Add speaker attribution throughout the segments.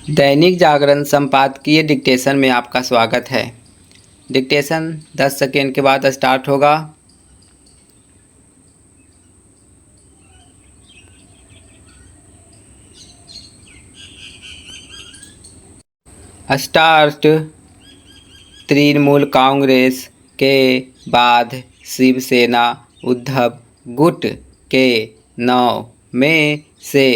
Speaker 1: दैनिक जागरण संपादकीय डिक्टेशन में आपका स्वागत है। डिक्टेशन 10 सेकेंड के बाद स्टार्ट होगा। स्टार्ट। तृणमूल कांग्रेस के बाद शिवसेना उद्धव गुट के 9 में से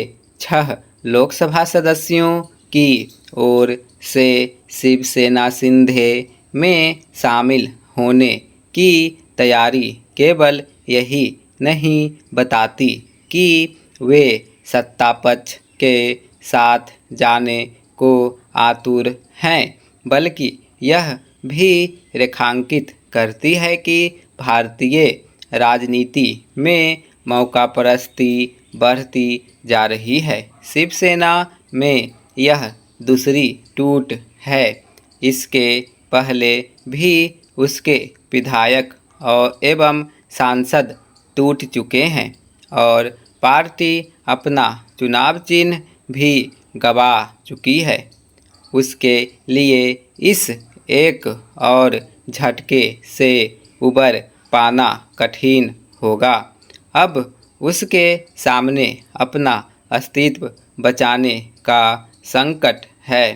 Speaker 1: 6 लोकसभा सदस्यों की ओर से शिवसेना शिंदे में शामिल होने की तैयारी केवल यही नहीं बताती कि वे सत्तापक्ष के साथ जाने को आतुर हैं, बल्कि यह भी रेखांकित करती है कि भारतीय राजनीति में मौकापरस्ती बढ़ती जा रही है। शिवसेना में यह दूसरी टूट है। इसके पहले भी उसके विधायक एवं सांसद टूट चुके हैं और पार्टी अपना चुनाव चिन्ह भी गंवा चुकी है। उसके लिए इस एक और झटके से उबर पाना कठिन होगा। अब उसके सामने अपना अस्तित्व बचाने का संकट है।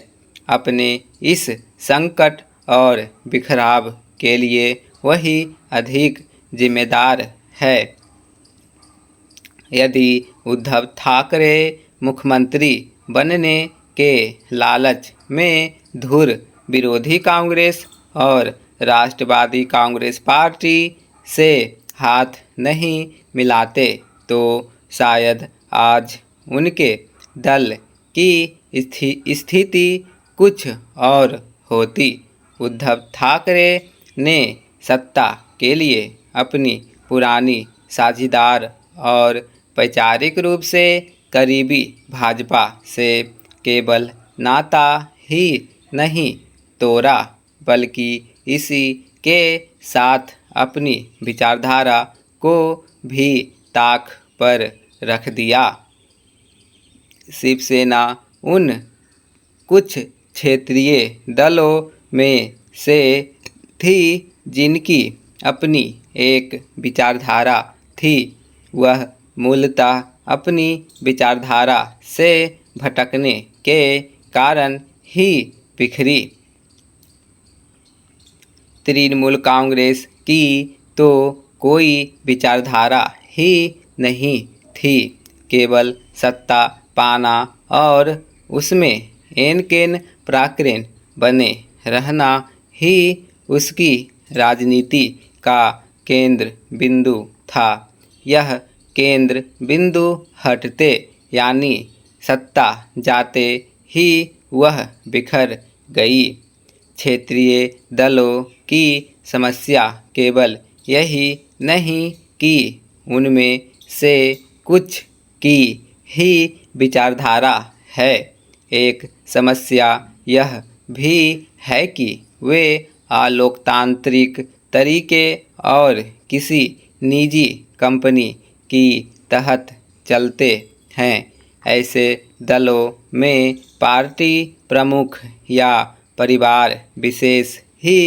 Speaker 1: अपने इस संकट और बिखराव के लिए वही अधिक जिम्मेदार है। यदि उद्धव ठाकरे मुख्यमंत्री बनने के लालच में धुर विरोधी कांग्रेस और राष्ट्रवादी कांग्रेस पार्टी से हाथ नहीं मिलाते तो शायद आज उनके दल की स्थिति कुछ और होती। उद्धव ठाकरे ने सत्ता के लिए अपनी पुरानी साझीदार और वैचारिक रूप से करीबी भाजपा से केवल नाता ही नहीं तोड़ा, बल्कि इसी के साथ अपनी विचारधारा को भी ताक पर रख दिया। शिवसेना उन कुछ क्षेत्रीय दलों में से थी जिनकी अपनी एक विचारधारा थी। वह मूलतः अपनी विचारधारा से भटकने के कारण ही बिखरी। तृणमूल कांग्रेस की तो कोई विचारधारा ही नहीं थी, केवल सत्ता पाना और उसमें एन केन प्राक्रेन बने रहना ही उसकी राजनीति का केंद्र बिंदु था। यह केंद्र बिंदु हटते यानी सत्ता जाते ही वह बिखर गई। क्षेत्रीय दलों की समस्या केवल यही नहीं कि उनमें से कुछ की ही विचारधारा है। एक समस्या यह भी है कि वे अलोकतांत्रिक तरीके और किसी निजी कंपनी की तहत चलते हैं। ऐसे दलों में पार्टी प्रमुख या परिवार विशेष ही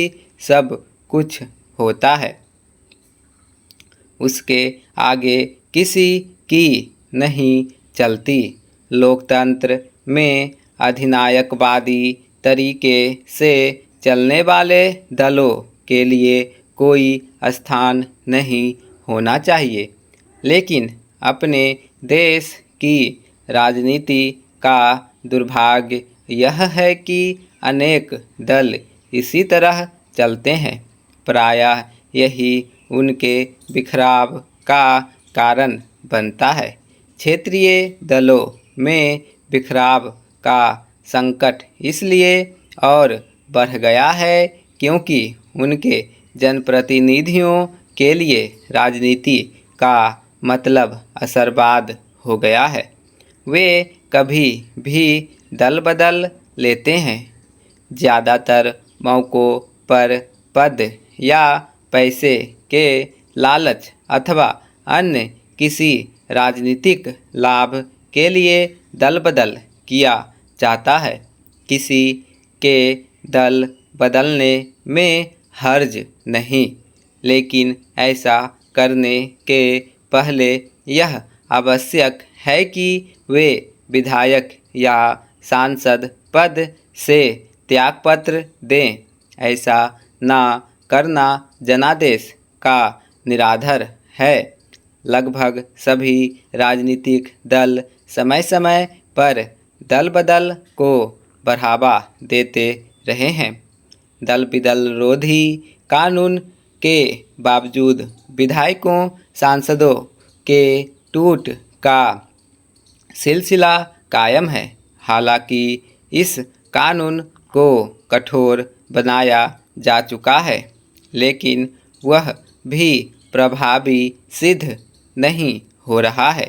Speaker 1: सब कुछ होता है। उसके आगे किसी की नहीं चलती। लोकतंत्र में अधिनायकवादी तरीके से चलने वाले दलों के लिए कोई स्थान नहीं होना चाहिए। लेकिन अपने देश की राजनीति का दुर्भाग्य यह है कि अनेक दल इसी तरह चलते हैं। प्रायः यही उनके बिखराव का कारण बनता है। क्षेत्रीय दलों में बिखराव का संकट इसलिए और बढ़ गया है क्योंकि उनके जनप्रतिनिधियों के लिए राजनीति का मतलब असरबाद हो गया है। वे कभी भी दल बदल लेते हैं, ज़्यादातर मौक़ों पर पद या पैसे के लालच अथवा अन्य किसी राजनीतिक लाभ के लिए दल बदल किया जाता है। किसी के दल बदलने में हर्ज नहीं, लेकिन ऐसा करने के पहले यह आवश्यक है कि वे विधायक या सांसद पद से त्यागपत्र दें। ऐसा ना करना जनादेश का निराधार है। लगभग सभी राजनीतिक दल समय समय पर दल बदल को बढ़ावा देते रहे हैं। दल बदल विरोधी कानून के बावजूद विधायकों सांसदों के टूट का सिलसिला कायम है। हालांकि इस कानून को कठोर बनाया जा चुका है, लेकिन वह भी प्रभावी सिद्ध नहीं हो रहा है,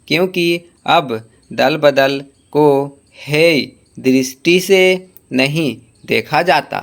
Speaker 1: क्योंकि अब दल बदल को हेय दृष्टि से नहीं देखा जाता।